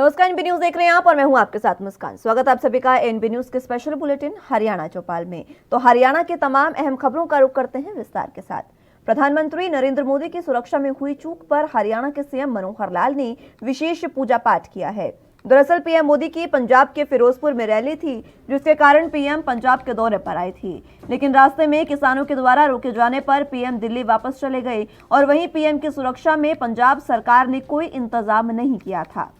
नमस्कार, NB news देख रहे हैं आप और मैं हूं आपके साथ मुस्कान। स्वागत आप सभी का एनबी न्यूज के स्पेशल बुलेटिन हरियाणा चौपाल में। तो हरियाणा के तमाम अहम खबरों का रुख करते हैं विस्तार के साथ। प्रधानमंत्री नरेंद्र मोदी की सुरक्षा में हुई चूक पर हरियाणा के सीएम मनोहर लाल ने विशेष पूजा पाठ किया है। दरअसल पीएम मोदी की पंजाब के फिरोजपुर में रैली थी, जिसके कारण पीएम पंजाब के दौरे पर आई थी, लेकिन रास्ते में किसानों के द्वारा रोके जाने पर पीएम दिल्ली वापस चले गए और वहीं पीएम की सुरक्षा में पंजाब सरकार ने कोई इंतजाम नहीं किया था,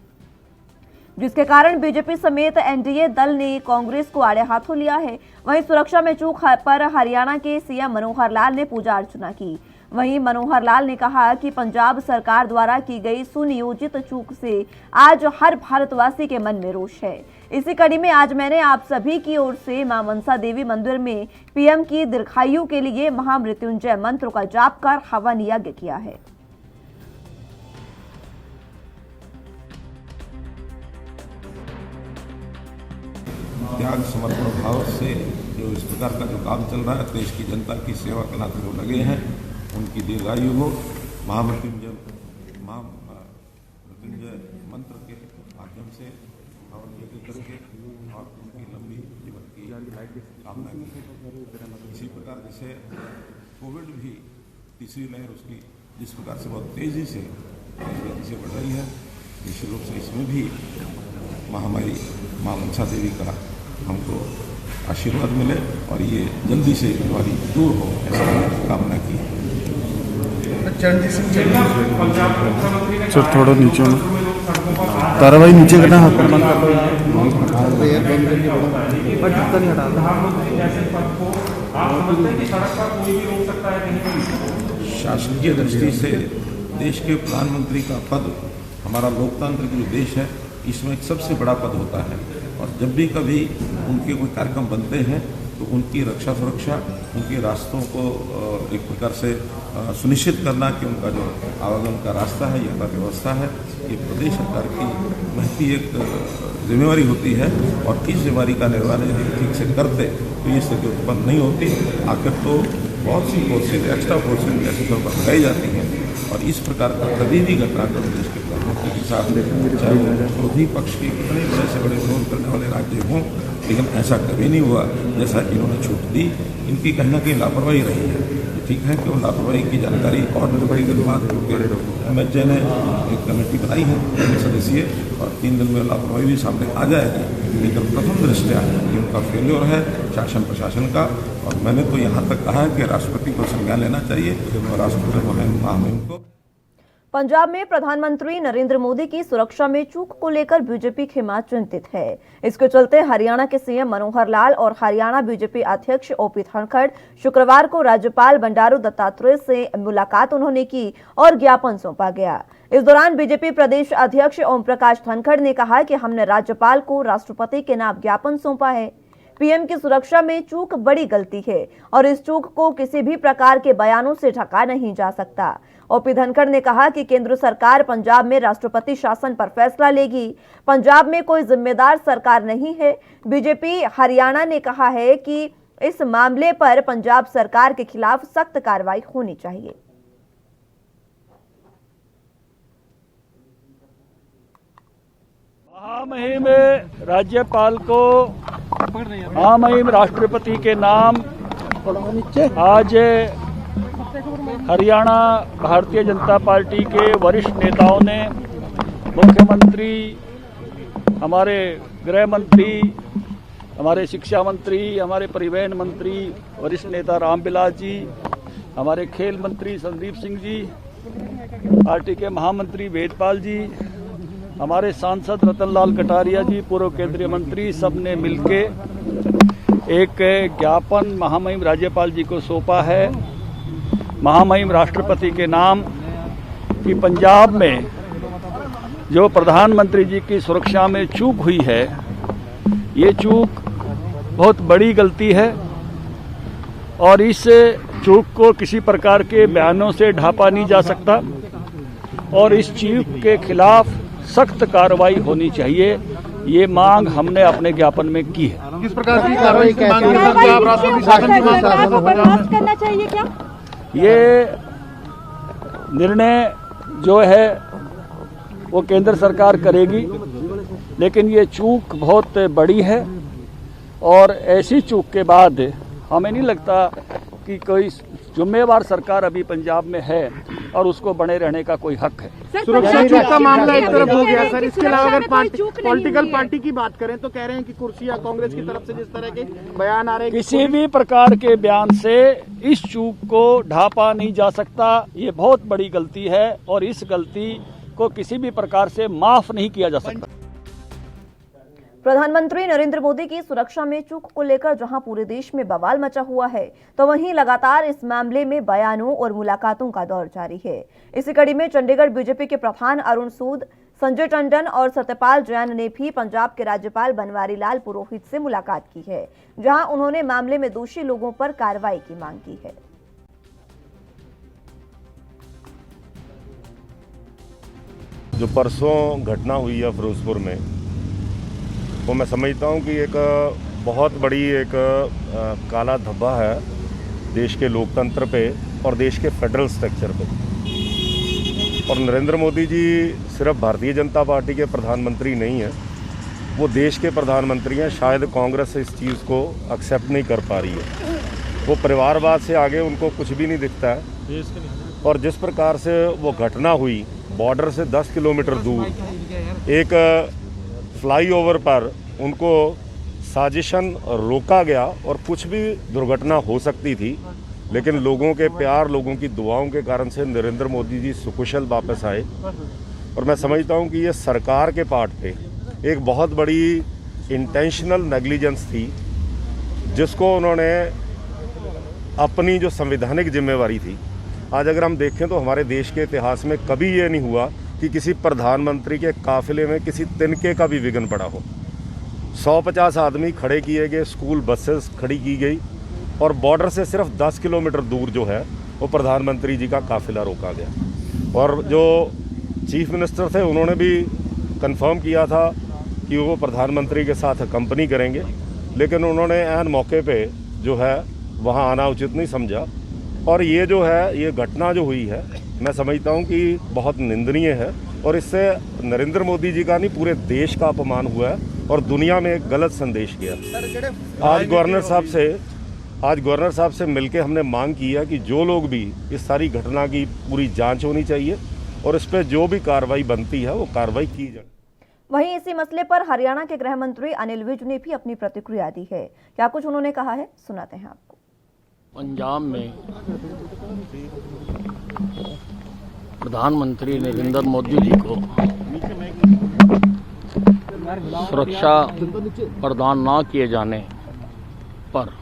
जिसके कारण बीजेपी समेत एनडीए दल ने कांग्रेस को आड़े हाथों लिया है। वहीं सुरक्षा में चूक पर हरियाणा के सीएम मनोहर लाल ने पूजा अर्चना की। वहीं मनोहर लाल ने कहा कि पंजाब सरकार द्वारा की गई सुनियोजित चूक से आज हर भारतवासी के मन में रोष है। इसी कड़ी में आज मैंने आप सभी की ओर से मां मनसा देवी मंदिर में पीएम की दीर्घायु के लिए महामृत्युंजय मंत्र का जाप कर हवन यज्ञ किया है। त्याग समर्पण भाव से जो इस प्रकार का जो काम चल रहा है, देश की जनता की सेवा करना जो लगे हैं, उनकी दीर्घायु हो। महामृत्युंजय मंत्र के माध्यम से हवन यज्ञ करके और उनकी लंबी जीवन की कामना की। इसी प्रकार जैसे कोविड भी तीसरी लहर उसकी जिस प्रकार से बहुत तेजी से बढ़ रही है, निश्चित रूप से इसमें भी महामारी मां मनसा देवी का हमको आशीर्वाद मिले और ये जल्दी से बीमारी दूर हो, ऐसा कामना की। सर थोड़ा नीचे में तारा भाई नीचे करना हाथ शासकीय दृष्टि से देश के प्रधानमंत्री का पद हमारा लोकतांत्रिक जो देश है, इसमें एक सबसे बड़ा पद होता है और जब भी कभी उनके कोई कार्यक्रम बनते हैं तो उनकी रक्षा सुरक्षा, उनके रास्तों को एक प्रकार से सुनिश्चित करना कि उनका जो आवागमन का रास्ता है, यात्रा व्यवस्था है, ये प्रदेश सरकार की महती एक जिम्मेवारी होती है और इस जिम्मेवारी का निर्वहन यदि ठीक से करते तो ये स्थिति उत्पन्न नहीं होती। आखिर तो बहुत सी फोर्सेज, एक्स्ट्रा फोर्सेज ऐसे तौर पर लगाई जाती हैं और इस प्रकार का कभी भी घटनाक्रम देश के प्रधानमंत्री के साथ, चाहे वो विरोधी पक्ष के कितने बड़े से बड़े विरोध करने वाले राज्य हों, लेकिन ऐसा कभी नहीं हुआ जैसा इन्होंने छूट दी। इनकी कहीं ना कहीं लापरवाही रही है। ठीक है कि वो लापरवाही की जानकारी और निर्भरी के बाद MHA ने एक कमेटी बनाई है सदस्यीय और 3 दिन में लापरवाही भी सामने आ जाएगी, लेकिन प्रथम दृष्टया कि उनका फेल्योर है शासन प्रशासन का। और मैंने तो यहाँ तक कहा है कि राष्ट्रपति को संज्ञान लेना चाहिए और राष्ट्रपति महामहिम को। पंजाब में प्रधानमंत्री नरेंद्र मोदी की सुरक्षा में चूक को लेकर बीजेपी खेमा चिंतित है। इसके चलते हरियाणा के सीएम मनोहर लाल और हरियाणा बीजेपी अध्यक्ष ओपी धनखड़ शुक्रवार को राज्यपाल बंडारू दत्तात्रेय से मुलाकात उन्होंने की और ज्ञापन सौंपा गया। इस दौरान बीजेपी प्रदेश अध्यक्ष ओम प्रकाश धनखड़ ने कहा कि हमने राज्यपाल को राष्ट्रपति के नाम ज्ञापन सौंपा है। पीएम की सुरक्षा में चूक बड़ी गलती है और इस चूक को किसी भी प्रकार के बयानों से ढका नहीं जा सकता। ओपी धनखड़ ने कहा कि केंद्र सरकार पंजाब में राष्ट्रपति शासन पर फैसला लेगी। पंजाब में कोई जिम्मेदार सरकार नहीं है। बीजेपी हरियाणा ने कहा है कि इस मामले पर पंजाब सरकार के खिलाफ सख्त कार्रवाई होनी चाहिए। महामहिम राज्यपाल को महामहिम राष्ट्रपति के नाम आज हरियाणा भारतीय जनता पार्टी के वरिष्ठ नेताओं ने, मुख्यमंत्री, हमारे गृह मंत्री, हमारे शिक्षा मंत्री, हमारे परिवहन मंत्री वरिष्ठ नेता रामविलास जी, हमारे खेल मंत्री संदीप सिंह जी, पार्टी के महामंत्री वेदपाल जी, हमारे सांसद रतनलाल कटारिया जी, पूर्व केंद्रीय मंत्री, सब ने मिलके एक ज्ञापन महामहिम राज्यपाल जी को सौंपा है महामहिम राष्ट्रपति के नाम कि पंजाब में जो प्रधानमंत्री जी की सुरक्षा में चूक हुई है, ये चूक बहुत बड़ी गलती है और इस चूक को किसी प्रकार के बयानों से ढांपा नहीं जा सकता और इस चूक के खिलाफ सख्त कार्रवाई होनी चाहिए। ये मांग हमने अपने ज्ञापन में की है। किस प्रकार की कार्रवाई करना चाहिए क्या? ये निर्णय जो है वो केंद्र सरकार करेगी लेकिन ये चूक बहुत बड़ी है और ऐसी चूक के बाद हमें नहीं लगता कि कोई जिम्मेवार सरकार अभी पंजाब में है और उसको बने रहने का कोई हक है। सुरक्षा चूक का मामला एक तरफ हो गया सर, इसके अलावा अगर पॉलिटिकल पार्टी की बात करें तो कह रहे हैं कि कुर्सियां कांग्रेस की तरफ से जिस तरह के बयान आ रहे हैं, किसी भी प्रकार के बयान से इस चूक को ढांपा नहीं जा सकता। ये बहुत बड़ी गलती है और इस गलती को किसी भी प्रकार से माफ नहीं किया जा सकता। प्रधानमंत्री नरेंद्र मोदी की सुरक्षा में चूक को लेकर जहां पूरे देश में बवाल मचा हुआ है, तो वहीं लगातार इस मामले में बयानों और मुलाकातों का दौर जारी है। इसी कड़ी में चंडीगढ़ बीजेपी के प्रधान अरुण सूद, संजय टंडन और सत्यपाल जैन ने भी पंजाब के राज्यपाल बनवारी लाल पुरोहित से मुलाकात की है, जहां उन्होंने मामले में दोषी लोगों पर कार्रवाई की मांग की है। जो परसों घटना हुई है फिरोजपुर में, वो मैं समझता हूँ कि एक बहुत बड़ी एक काला धब्बा है देश के लोकतंत्र पे और देश के फेडरल स्ट्रक्चर पे। और नरेंद्र मोदी जी सिर्फ भारतीय जनता पार्टी के प्रधानमंत्री नहीं हैं, वो देश के प्रधानमंत्री हैं। शायद कांग्रेस इस चीज़ को एक्सेप्ट नहीं कर पा रही है। वो परिवारवाद से आगे उनको कुछ भी नहीं दिखता है। और जिस प्रकार से वो घटना हुई, बॉर्डर से 10 किलोमीटर दूर एक फ्लाईओवर पर उनको साजिशन रोका गया और कुछ भी दुर्घटना हो सकती थी, लेकिन लोगों के प्यार, लोगों की दुआओं के कारण से नरेंद्र मोदी जी सुकुशल वापस आए। और मैं समझता हूं कि ये सरकार के पार्ट पे एक बहुत बड़ी इंटेंशनल नेग्लिजेंस थी, जिसको उन्होंने अपनी जो संवैधानिक जिम्मेवारी थी, आज अगर हम देखें तो हमारे देश के इतिहास में कभी ये नहीं हुआ कि किसी प्रधानमंत्री के काफिले में किसी तिनके का भी विघ्न पड़ा हो। 150 आदमी खड़े किए गए, स्कूल बसेस खड़ी की गई और बॉर्डर से सिर्फ 10 किलोमीटर दूर जो है वो प्रधानमंत्री जी का काफिला रोका गया। और जो चीफ मिनिस्टर थे उन्होंने भी कंफर्म किया था कि वो प्रधानमंत्री के साथ कंपनी करेंगे, लेकिन उन्होंने ऐन मौके पे जो है वहाँ आना उचित नहीं समझा। और ये जो है, ये घटना जो हुई है, मैं समझता हूँ कि बहुत निंदनीय है और इससे नरेंद्र मोदी जी का नहीं, पूरे देश का अपमान हुआ है और दुनिया में एक गलत संदेश गया। आज गवर्नर साहब से मिलके हमने मांग की है कि जो लोग भी इस सारी घटना की पूरी जांच होनी चाहिए और इस पर जो भी कार्रवाई बनती है वो कार्रवाई की जाए। वहीं इसी मसले पर हरियाणा के गृह मंत्री अनिल विज ने भी अपनी प्रतिक्रिया दी है। क्या कुछ उन्होंने कहा है, सुनाते हैं आपको। पंजाब में प्रधानमंत्री नरेंद्र मोदी जी को सुरक्षा प्रदान न किए जाने पर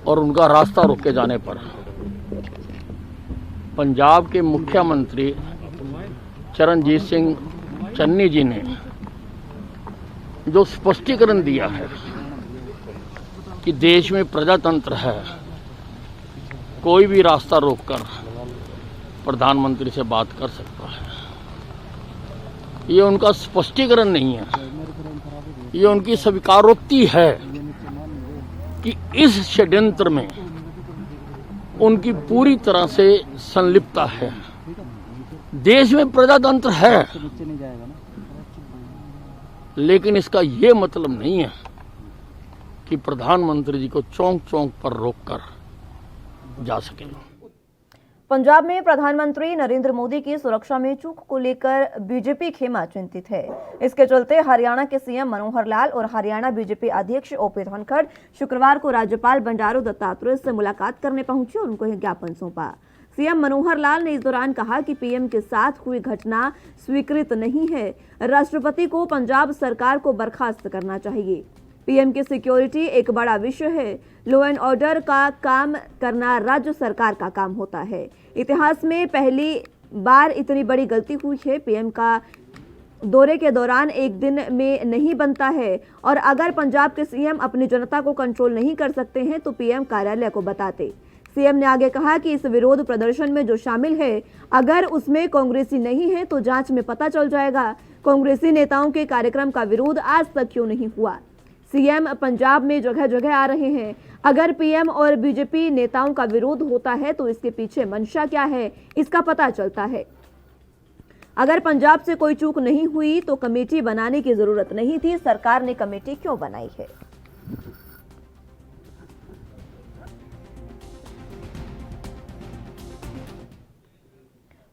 और उनका रास्ता रोके जाने पर पंजाब के मुख्यमंत्री चरणजीत सिंह चन्नी जी ने जो स्पष्टीकरण दिया है कि देश में प्रजातंत्र है, कोई भी रास्ता रोककर प्रधानमंत्री से बात कर सकता है। ये उनका स्पष्टीकरण नहीं है, ये उनकी स्वीकारोक्ति है कि इस षड्यंत्र में उनकी पूरी तरह से संलिप्तता है। देश में प्रजातंत्र है, लेकिन इसका ये मतलब नहीं है कि प्रधानमंत्री जी को चौंक चौंक पर रोककर जा सके। पंजाब में प्रधानमंत्री नरेंद्र मोदी की सुरक्षा में चूक को लेकर बीजेपी खेमा चिंतित है। इसके चलते हरियाणा के सीएम मनोहर लाल और हरियाणा बीजेपी अध्यक्ष ओपी धनखड़ शुक्रवार को राज्यपाल बंडारू दत्तात्रेय से मुलाकात करने पहुंचे और उनको यह ज्ञापन सौंपा। सीएम मनोहर लाल ने इस दौरान कहा कि पीएम के साथ हुई घटना स्वीकृत नहीं है। राष्ट्रपति को पंजाब सरकार को बर्खास्त करना चाहिए। पीएम की सिक्योरिटी एक बड़ा विषय है। लॉ एंड ऑर्डर का काम करना राज्य सरकार का काम होता है। इतिहास में पहली बार इतनी बड़ी गलती हुई है। पीएम का दौरे के दौरान एक दिन में नहीं बनता है और अगर पंजाब के सीएम अपनी जनता को कंट्रोल नहीं कर सकते हैं तो पीएम कार्यालय को बताते। सीएम ने आगे कहा कि इस विरोध प्रदर्शन में जो शामिल है, अगर उसमें कांग्रेसी नहीं है तो जांच में पता चल जाएगा। कांग्रेसी नेताओं के कार्यक्रम का विरोध आज तक क्यों नहीं हुआ। सीएम पंजाब में जगह जगह आ रहे हैं। अगर पीएम और बीजेपी नेताओं का विरोध होता है तो इसके पीछे मंशा क्या है, इसका पता चलता है। अगर पंजाब से कोई चूक नहीं हुई तो कमेटी बनाने की जरूरत नहीं थी, सरकार ने कमेटी क्यों बनाई है।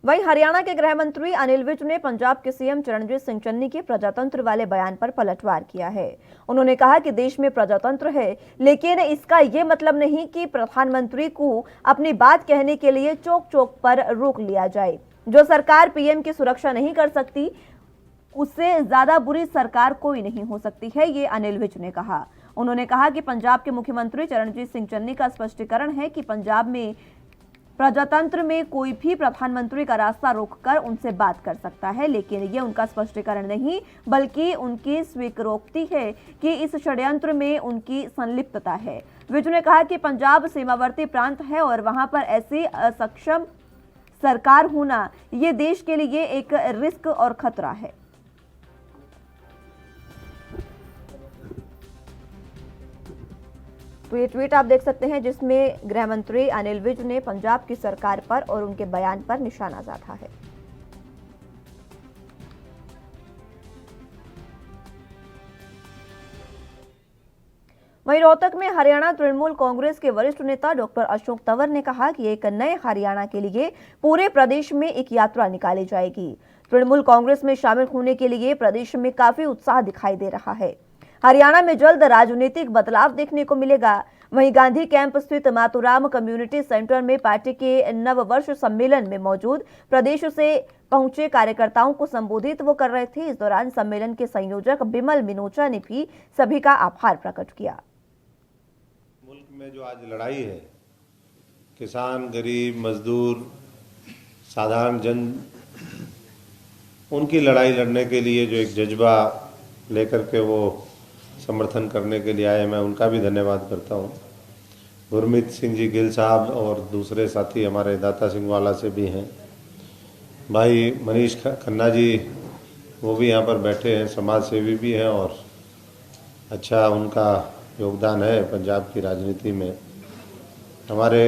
वहीं हरियाणा के गृह मंत्री अनिल विज ने पंजाब के सीएम चरणजीत सिंह चन्नी के प्रजातंत्र वाले बयान पर पलटवार किया है। उन्होंने कहा कि देश में प्रजातंत्र है, लेकिन इसका यह मतलब नहीं कि प्रधानमंत्री को अपनी बात कहने के लिए चौक चौक पर रोक लिया जाए। जो सरकार पीएम की सुरक्षा नहीं कर सकती, उससे ज्यादा बुरी सरकार कोई नहीं हो सकती है, ये अनिल विज ने कहा। उन्होंने कहा कि पंजाब के मुख्यमंत्री चरणजीत सिंह चन्नी का स्पष्टीकरण है कि पंजाब में प्रजातंत्र में कोई भी प्रधानमंत्री का रास्ता रोककर उनसे बात कर सकता है, लेकिन ये उनका स्पष्टीकरण नहीं बल्कि उनकी स्वीकारोक्ति है कि इस षड्यंत्र में उनकी संलिप्तता है। विज ने कहा कि पंजाब सीमावर्ती प्रांत है और वहां पर ऐसी असक्षम सरकार होना ये देश के लिए एक रिस्क और खतरा है। तो ये ट्वीट आप देख सकते हैं जिसमें गृह मंत्री अनिल विज ने पंजाब की सरकार पर और उनके बयान पर निशाना साधा है। वहीं रोहतक में हरियाणा तृणमूल कांग्रेस के वरिष्ठ नेता डॉक्टर अशोक तंवर ने कहा कि एक नए हरियाणा के लिए पूरे प्रदेश में एक यात्रा निकाली जाएगी। तृणमूल कांग्रेस में शामिल होने के लिए प्रदेश में काफी उत्साह दिखाई दे रहा है। हरियाणा में जल्द राजनीतिक बदलाव देखने को मिलेगा। वहीं गांधी कैंप स्थित मातूराम कम्युनिटी सेंटर में पार्टी के नववर्ष सम्मेलन में मौजूद प्रदेश से पहुंचे कार्यकर्ताओं को संबोधित वो कर रहे थे। इस दौरान सम्मेलन के संयोजक बिमल मिनोचा ने भी सभी का आभार प्रकट किया। मुल्क में जो आज लड़ाई है, किसान, गरीब, मजदूर, साधारण जन, उनकी लड़ाई लड़ने के लिए जो एक जज्बा लेकर के वो समर्थन करने के लिए आए, मैं उनका भी धन्यवाद करता हूँ। गुरमीत सिंह जी गिल साहब और दूसरे साथी हमारे दाता सिंह वाला से भी हैं। भाई मनीष खन्ना जी वो भी यहाँ पर बैठे हैं, समाज सेवी भी हैं और अच्छा उनका योगदान है पंजाब की राजनीति में। हमारे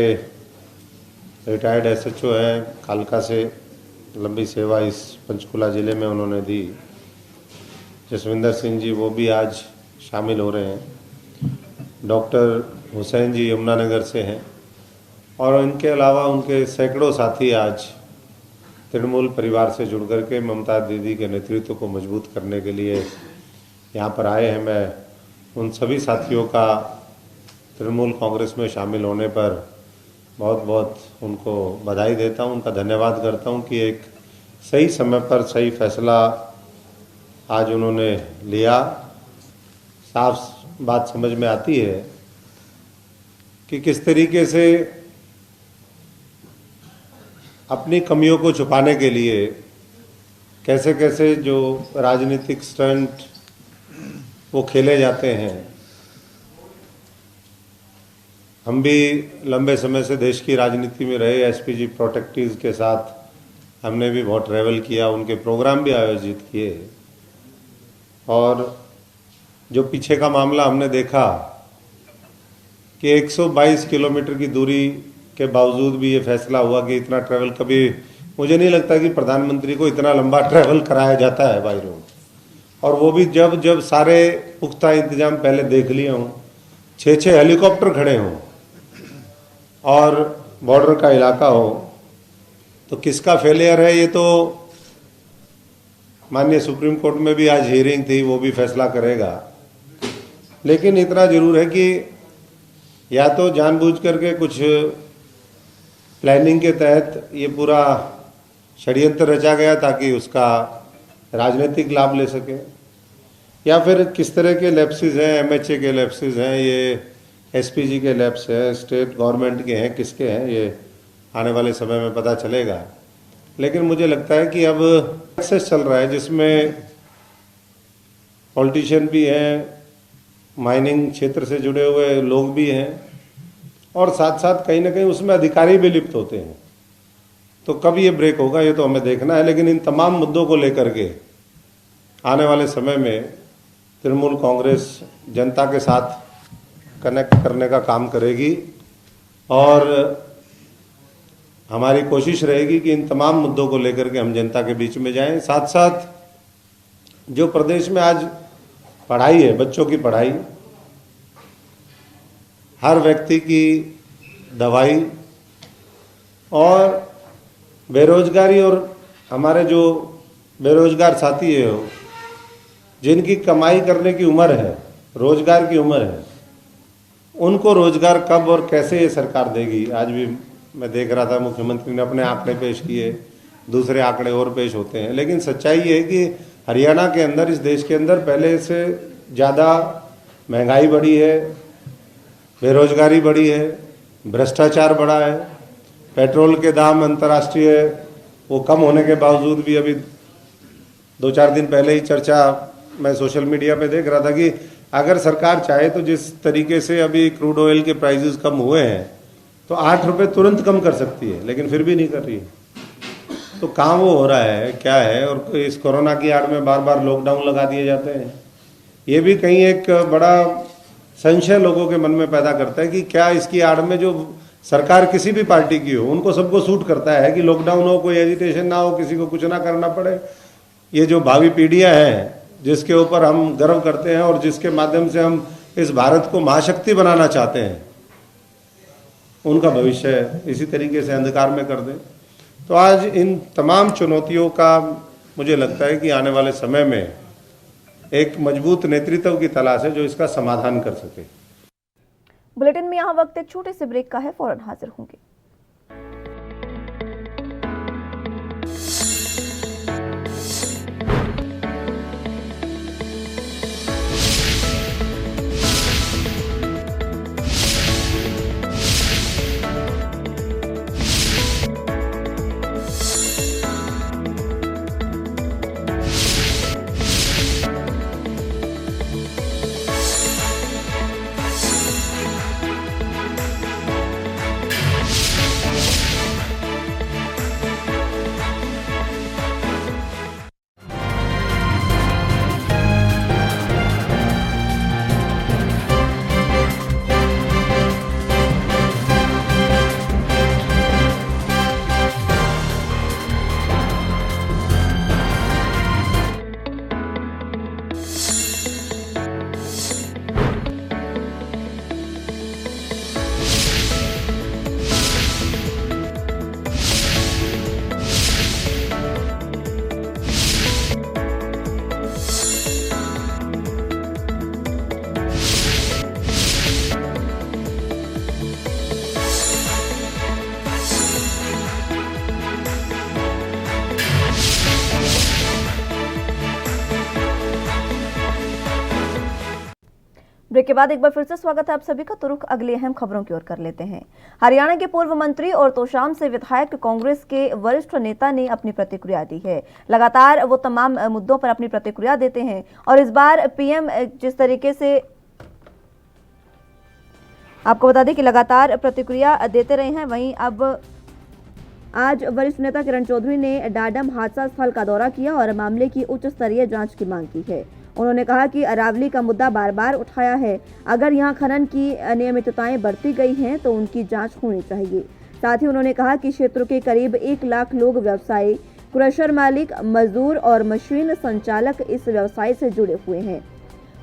रिटायर्ड एसएचओ हैं कालका से, लंबी सेवा इस पंचकुला ज़िले में उन्होंने दी। जसविंदर सिंह जी वो भी आज शामिल हो रहे हैं। डॉक्टर हुसैन जी यमुनानगर से हैं और इनके अलावा उनके सैकड़ों साथी आज तृणमूल परिवार से जुड़ करके ममता दीदी के नेतृत्व को मजबूत करने के लिए यहाँ पर आए हैं। मैं उन सभी साथियों का तृणमूल कांग्रेस में शामिल होने पर बहुत बहुत उनको बधाई देता हूँ, उनका धन्यवाद करता हूँ कि एक सही समय पर सही फैसला आज उन्होंने लिया। साफ बात समझ में आती है कि किस तरीके से अपनी कमियों को छुपाने के लिए कैसे कैसे जो राजनीतिक स्टंट वो खेले जाते हैं। हम भी लंबे समय से देश की राजनीति में रहे, एसपीजी प्रोटेक्टिव्स के साथ हमने भी बहुत ट्रैवल किया, उनके प्रोग्राम भी आयोजित किए और जो पीछे का मामला हमने देखा कि 122 किलोमीटर की दूरी के बावजूद भी ये फैसला हुआ कि इतना ट्रैवल कभी मुझे नहीं लगता कि प्रधानमंत्री को इतना लंबा ट्रैवल कराया जाता है बाई रोड, और वो भी जब जब सारे पुख्ता इंतजाम पहले देख लिए हों, 6-6 हेलीकॉप्टर खड़े हों और बॉर्डर का इलाका हो, तो किसका फेलियर है ये तो माननीय सुप्रीम कोर्ट में भी आज हियरिंग थी, वो भी फैसला करेगा। लेकिन इतना जरूर है कि या तो जानबूझ करके कुछ प्लानिंग के तहत ये पूरा षड्यंत्र रचा गया ताकि उसका राजनीतिक लाभ ले सके, या फिर किस तरह के लैप्सेस हैं, एमएचए के लैप्सेस हैं, ये एसपीजी के लैप्स हैं, स्टेट गवर्नमेंट के हैं, किसके हैं ये आने वाले समय में पता चलेगा। लेकिन मुझे लगता है कि अब एक्सेस चल रहा है जिसमें पॉलिटिशियन भी हैं, माइनिंग क्षेत्र से जुड़े हुए लोग भी हैं और साथ साथ कहीं ना कहीं उसमें अधिकारी भी लिप्त होते हैं। तो कब ये ब्रेक होगा ये तो हमें देखना है। लेकिन इन तमाम मुद्दों को लेकर के आने वाले समय में तृणमूल कांग्रेस जनता के साथ कनेक्ट करने का काम करेगी और हमारी कोशिश रहेगी कि इन तमाम मुद्दों को लेकर के हम जनता के बीच में जाएं। साथ साथ जो प्रदेश में आज पढ़ाई है, बच्चों की पढ़ाई, हर व्यक्ति की दवाई और बेरोजगारी, और हमारे जो बेरोजगार साथी है जिनकी कमाई करने की उम्र है, रोजगार की उम्र है, उनको रोजगार कब और कैसे ये सरकार देगी। आज भी मैं देख रहा था मुख्यमंत्री ने अपने आंकड़े पेश किए, दूसरे आंकड़े और पेश होते हैं, लेकिन सच्चाई ये है कि हरियाणा के अंदर, इस देश के अंदर पहले से ज़्यादा महंगाई बढ़ी है, बेरोजगारी बढ़ी है, भ्रष्टाचार बढ़ा है, पेट्रोल के दाम अंतर्राष्ट्रीय वो कम होने के बावजूद भी अभी 2-4 दिन पहले ही चर्चा मैं सोशल मीडिया पे देख रहा था कि अगर सरकार चाहे तो जिस तरीके से अभी क्रूड ऑयल के प्राइसेस कम हुए हैं तो 8 रुपये तुरंत कम कर सकती है, लेकिन फिर भी नहीं कर रही है। तो कहाँ वो हो रहा है, क्या है, और इस कोरोना की आड़ में बार बार लॉकडाउन लगा दिए जाते हैं। ये भी कहीं एक बड़ा संशय लोगों के मन में पैदा करता है कि क्या इसकी आड़ में जो सरकार किसी भी पार्टी की हो, उनको सबको सूट करता है कि लॉकडाउन हो, कोई एजिटेशन ना हो, किसी को कुछ ना करना पड़े। ये जो भावी पीढ़ियां हैं जिसके ऊपर हम गर्व करते हैं और जिसके माध्यम से हम इस भारत को महाशक्ति बनाना चाहते हैं, उनका भविष्य इसी तरीके से अंधकार में कर दें। तो आज इन तमाम चुनौतियों का मुझे लगता है कि आने वाले समय में एक मजबूत नेतृत्व की तलाश है जो इसका समाधान कर सके। बुलेटिन में यहाँ वक्त एक छोटे से ब्रेक का है, फौरन हाजिर होंगे। ब्रेक के बाद एक बार फिर से स्वागत है आप सभी का। तो रुख अगली अहम खबरों की ओर कर लेते हैं। हरियाणा के पूर्व मंत्री और तोशाम से विधायक कांग्रेस के वरिष्ठ नेता ने अपनी प्रतिक्रिया दी है। लगातार वो तमाम मुद्दों पर अपनी प्रतिक्रिया देते हैं और इस बार पीएम जिस तरीके से आपको बता दें कि लगातार प्रतिक्रिया देते रहे हैं, वहीं अब आज वरिष्ठ नेता किरण चौधरी ने डाडम हादसा स्थल का दौरा किया और मामले की उच्च स्तरीय जांच की मांग की है। उन्होंने कहा कि अरावली का मुद्दा बार बार उठाया है, अगर यहां खनन की अनियमितताएं बरती गई हैं तो उनकी जांच होनी चाहिए। साथ ही उन्होंने कहा कि क्षेत्र के करीब 1 लाख लोग व्यवसायी, क्रशर मालिक, मजदूर और मशीन संचालक इस व्यवसाय से जुड़े हुए हैं,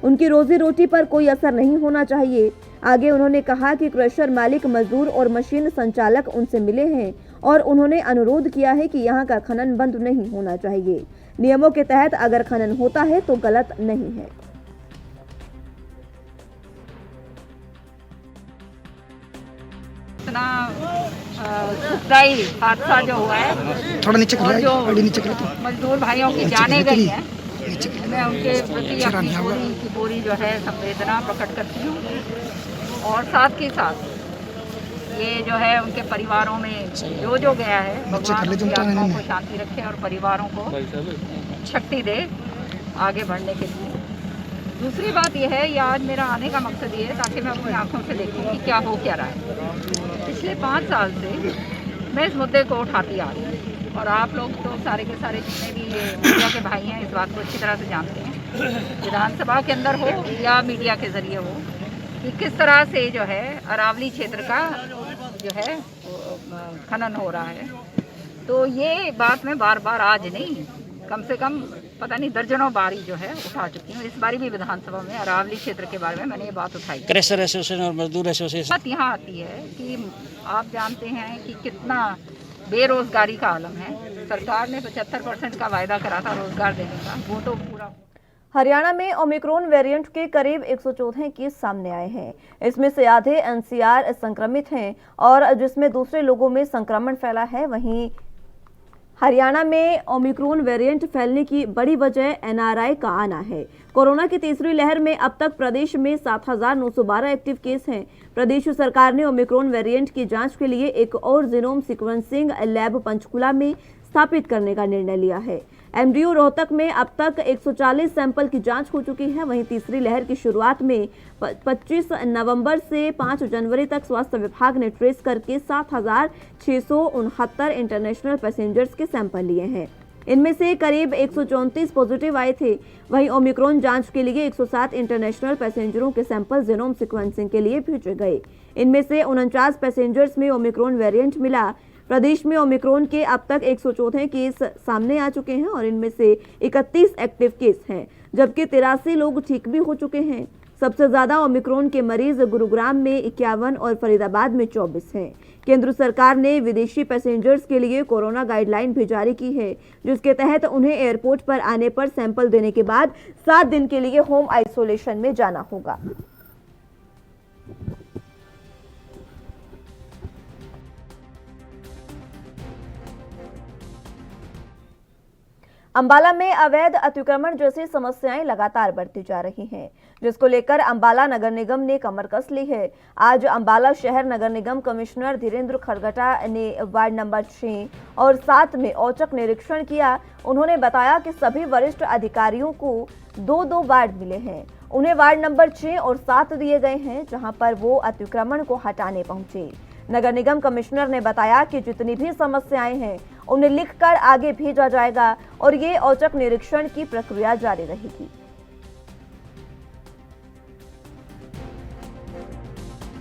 उनकी रोजी रोटी पर कोई असर नहीं होना चाहिए। आगे उन्होंने कहा कि क्रशर मालिक, मजदूर और मशीन संचालक उनसे मिले हैं और उन्होंने अनुरोध किया है कि यहाँ का खनन बंद नहीं होना चाहिए। नियमों के तहत अगर खनन होता है तो गलत नहीं है। इतना दुखदायी हादसा जो हुआ है, थोड़ा नीचे और जो नीचे कर मजदूर भाइयों की जाने गई है, मैं उनके प्रति अपनी पूरी जो है संवेदना प्रकट करती हूँ। और साथ के साथ ये जो है उनके परिवारों में जो गया है, भगवान उनकी आत्माओं को शांति रखे और परिवारों को शक्ति दे आगे बढ़ने के लिए। दूसरी बात यह है, ये आज मेरा आने का मकसद ये है ताकि मैं अपनी आंखों से देखूं कि क्या हो क्या रहा है। पिछले 5 साल से मैं इस मुद्दे को उठाती आ रही हूँ और आप लोग तो सारे के सारे जितने भी ये मीडिया के भाई हैं इस बात को अच्छी तरह से जानते हैं, विधानसभा के अंदर हो या मीडिया के जरिए हो, कि किस तरह से जो है अरावली क्षेत्र का जो है खनन हो रहा है। तो ये बात मैं बार बार आज नहीं, कम से कम पता नहीं दर्जनों बारी जो है उठा चुकी हूँ। इस बारी भी विधानसभा में अरावली क्षेत्र के बारे में मैंने ये बात उठाई। क्रशर एसोसिएशन और मजदूर एसोसिएशन बात यहाँ आती है कि आप जानते हैं कि कितना बेरोजगारी का आलम है। सरकार ने 75% का वायदा करा था रोजगार देने का, वो तो पूरा। हरियाणा में ओमिक्रॉन वेरिएंट के करीब 114 केस सामने आए हैं। इसमें से आधे एनसीआर संक्रमित हैं और जिसमें दूसरे लोगों में संक्रमण फैला है। वहीं हरियाणा में ओमिक्रॉन वेरिएंट फैलने की बड़ी वजह एनआरआई का आना है। कोरोना की तीसरी लहर में अब तक प्रदेश में 7,912 एक्टिव केस हैं। प्रदेश सरकार ने ओमिक्रॉन वेरिएंट की जांच के लिए एक और जीनोम सीक्वेंसिंग लैब पंचकुला में स्थापित करने का निर्णय लिया है। एमडीयू रोहतक में अब तक 140 सैंपल की जांच हो चुकी है। वहीं तीसरी लहर की शुरुआत में 25 नवंबर से 5 जनवरी तक स्वास्थ्य विभाग ने ट्रेस करके 7,669 इंटरनेशनल पैसेंजर्स के सैंपल लिए हैं। इनमें से करीब 134 पॉजिटिव आए थे। वहीं ओमिक्रॉन जांच के लिए 107 इंटरनेशनल पैसेंजरों के सैंपल जीनोम सीक्वेंसिंग के लिए भेजे गए। इनमें से 49 पैसेंजर्स में ओमिक्रॉन वेरिएंट मिला। प्रदेश में ओमिक्रॉन के अब तक 114 केस सामने आ चुके हैं और इनमें से 31 एक्टिव केस हैं, जबकि 83 लोग ठीक भी हो चुके हैं। सबसे ज्यादा ओमिक्रॉन के मरीज गुरुग्राम में 51 और फरीदाबाद में 24 हैं। केंद्र सरकार ने विदेशी पैसेंजर्स के लिए कोरोना गाइडलाइन भी जारी की है, जिसके तहत उन्हें एयरपोर्ट पर आने पर सैंपल देने के बाद 7 दिन के लिए होम आइसोलेशन में जाना होगा। अंबाला में अवैध अतिक्रमण जैसी समस्याएं लगातार बढ़ती जा रही हैं, जिसको लेकर अंबाला नगर निगम ने कमर कस ली है। आज अंबाला शहर नगर निगम कमिश्नर धीरेन्द्र खड़गटा ने वार्ड नंबर 6 और 7 में औचक निरीक्षण किया। उन्होंने बताया कि सभी वरिष्ठ अधिकारियों को 2-2 वार्ड मिले हैं। उन्हें वार्ड नंबर 6 और 7 दिए गए हैं, जहां पर वो अतिक्रमण को हटाने पहुंचे। नगर निगम कमिश्नर ने बताया कि जितनी भी समस्याएं हैं उन्हें लिखकर आगे भेजा जाएगा और ये औचक निरीक्षण की प्रक्रिया जारी रहेगी।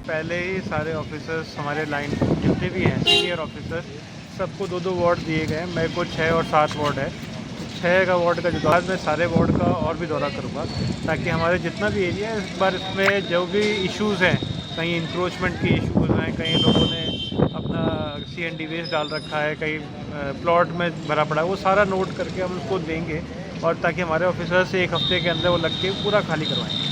पहले ही सारे ऑफिसर्स हमारे लाइन जितने भी हैं सीनियर ऑफिसर्स सबको 2-2 वार्ड दिए गए हैं। मेरे को 6 और 7 वार्ड है। 6 का वार्ड का जो दौरा मैं सारे वार्ड का और भी दौरा करूँगा, ताकि हमारे जितना भी एरिया है इस बार इसमें जो भी इश्यूज़ हैं, कहीं इंक्रोचमेंट के इश्यूज़ हैं, कहीं लोगों ने अपना CND वेस्ट डाल रखा है, कहीं प्लॉट में भरा पड़ा है, वो सारा नोट करके हम उसको देंगे और ताकि हमारे ऑफिसर से 1 हफ्ते के अंदर वो लग के पूरा खाली करवाएंगे।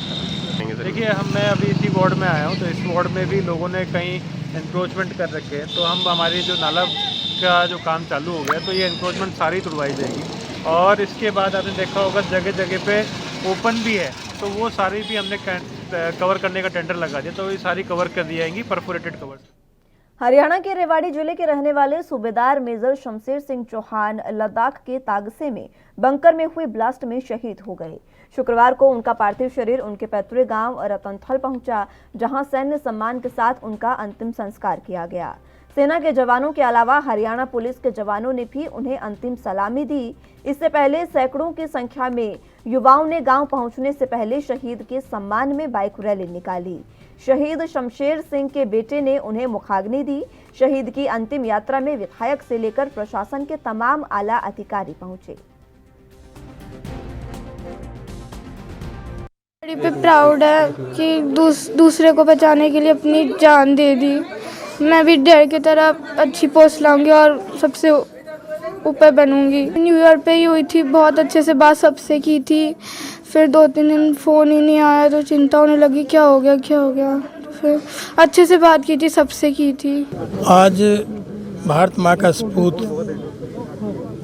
देखिए मैं अभी इसी वार्ड में आया हूँ, तो इस वार्ड में भी लोगों ने कहीं इंक्रोचमेंट कर रखे हैं, तो हम हमारी जो नाला का जो काम चालू हो गया तो ये इंक्रोचमेंट सारी तुड़वाई जाएगी। और इसके बाद आपने देखा होगा जगह जगह पे ओपन भी है, तो वो सारी भी हमने कवर करने का टेंडर लगा दिया, तो ये सारी कवर कर दी जाएंगी परफोरेटेड कवर। हरियाणा के रेवाड़ी जिले के रहने वाले सूबेदार मेजर शमशेर सिंह चौहान लद्दाख के तागसे में बंकर में हुए ब्लास्ट में शहीद हो गए। शुक्रवार को उनका पार्थिव शरीर उनके पैतृक गांव रतनथल पहुंचा, जहां सैन्य सम्मान के साथ उनका अंतिम संस्कार किया गया। सेना के जवानों के अलावा हरियाणा पुलिस के जवानों ने भी उन्हें अंतिम सलामी दी। इससे पहले सैकड़ों की संख्या में युवाओं ने गांव पहुंचने से पहले शहीद के सम्मान में बाइक रैली निकाली। शहीद शमशेर सिंह के बेटे ने उन्हें मुखाग्नि दी। शहीद की अंतिम यात्रा में विधायक से लेकर प्रशासन के तमाम आला अधिकारी पहुंचे। पे प्राउड है कि दूसरे को बचाने के लिए अपनी जान दे दी। मैं भी डर की तरह अच्छी पोस्ट लाऊंगी और सबसे ऊपर बनूंगी। न्यू ईयर पे ही हुई थी, बहुत अच्छे से बात सबसे की थी। फिर 2-3 दिन फ़ोन ही नहीं आया तो चिंता होने लगी, क्या हो गया। तो फिर अच्छे से बात की थी, सबसे की थी। आज भारत माँ का सपूत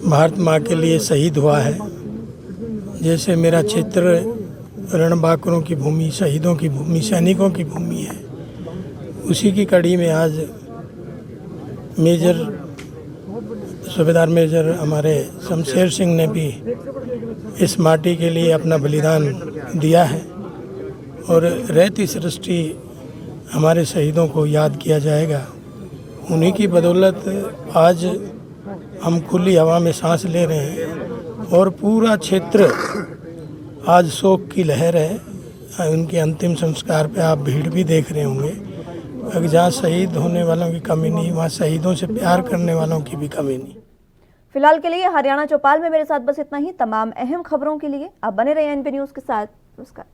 भारत माँ के लिए शहीद हुआ है। जैसे मेरा क्षेत्र रणबांकुरों की भूमि, शहीदों की भूमि, सैनिकों की भूमि है, उसी की कड़ी में आज सूबेदार मेजर हमारे शमशेर सिंह ने भी इस माटी के लिए अपना बलिदान दिया है और रहती सृष्टि हमारे शहीदों को याद किया जाएगा। उन्हीं की बदौलत आज हम खुली हवा में सांस ले रहे हैं और पूरा क्षेत्र आज शोक की लहर है। उनके अंतिम संस्कार पे आप भीड़ भी देख रहे होंगे जहाँ शहीद होने वालों की कमी नहीं, वहाँ शहीदों से प्यार करने वालों की भी कमी नहीं। फिलहाल के लिए हरियाणा चौपाल में मेरे साथ बस इतना ही। तमाम अहम खबरों के लिए आप बने रहिए एनबी न्यूज़ के साथ। नमस्कार।